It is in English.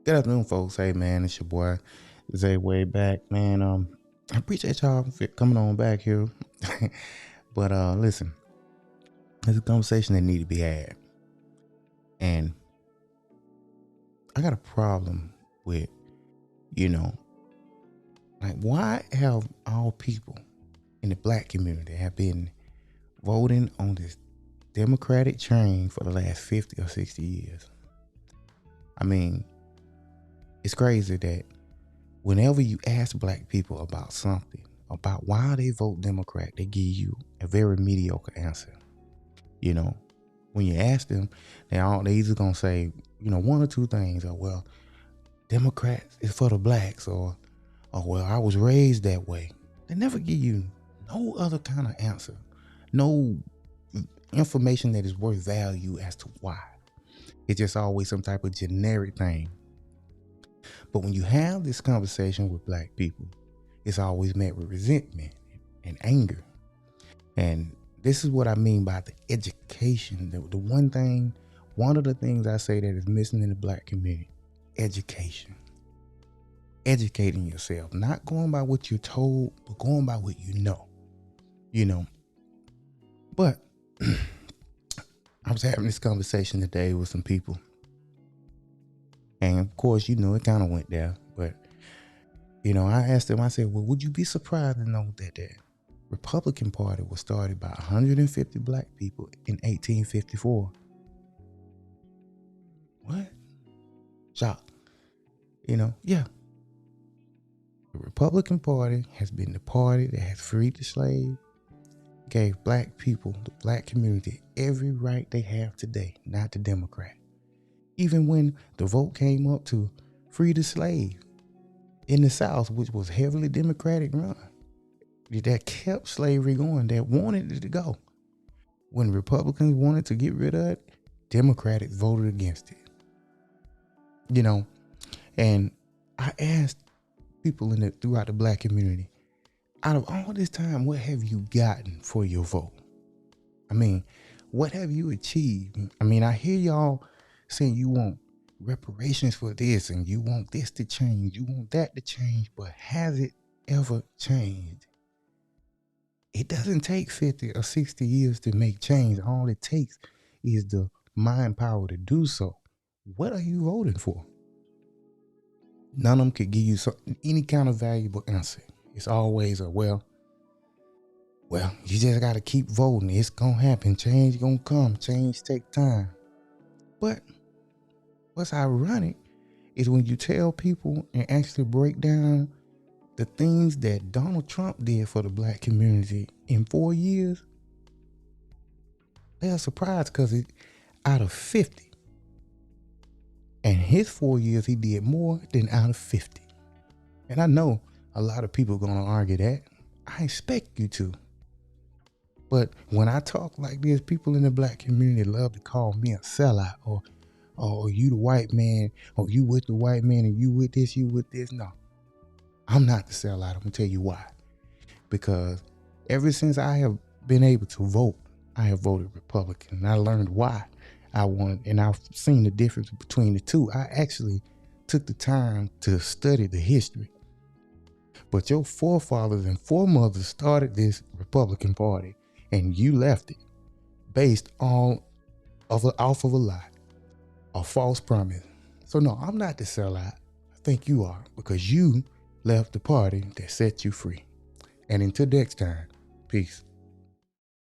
Good afternoon, folks. Hey, man, it's your boy Zay way back, man. I appreciate y'all for coming on back here. But listen, there's a conversation that need to be had, and I got a problem with, you know, like why have all people in the black community have been voting on this Democratic train for the last 50 or 60 years? I mean, it's crazy that whenever you ask black people about something, about why they vote Democrat, they give you a very mediocre answer. You know, when you ask them, they either gonna say, one or two things. Or, well, Democrats is for the blacks, or well, I was raised that way. They never give you no other kind of answer, no information that is worth value as to why. It's just always some type of generic thing. But when you have this conversation with black people, it's always met with resentment and anger. And this is what I mean by the education. One of the things I say that is missing in the black community, education. Educating yourself, not going by what you're told, but going by what you know. But I was having this conversation today with some people. And of course, it kind of went there. But, I asked them, I said, well, would you be surprised to know that the Republican Party was started by 150 black people in 1854? What? Shock. Yeah. The Republican Party has been the party that has freed the slave, gave black people, the black community, every right they have today, not the Democrat. Even when the vote came up to free the slave in the South, which was heavily Democratic run, that kept slavery going, that wanted it to go. When Republicans wanted to get rid of it, Democrats voted against it. And I asked people throughout the black community, out of all this time, what have you gotten for your vote? I mean, what have you achieved? I mean, I hear y'all saying you want reparations for this and you want this to change, you want that to change, but has it ever changed? It doesn't take 50 or 60 years to make change. All it takes is the mind power to do so. What are you voting for? None of them could give you any kind of valuable answer. It's always well, you just got to keep voting. It's going to happen. Change going to come. Change take time. But what's ironic is when you tell people and actually break down the things that Donald Trump did for the black community in 4 years, they're surprised because out of 50. And his 4 years, he did more than out of 50. And I know a lot of people are going to argue that. I expect you to. But when I talk like this, people in the black community love to call me a sellout, or you the white man, or you with the white man, and you with this, you with this. No, I'm not the sellout. I'm going to tell you why. Because ever since I have been able to vote, I have voted Republican. And I learned why I won, and I've seen the difference between the two. I actually took the time to study the history. But your forefathers and foremothers started this Republican Party, and you left it based off of a lie, a false promise. So no, I'm not the sellout. I think you are, because you left the party that set you free. And until next time, peace.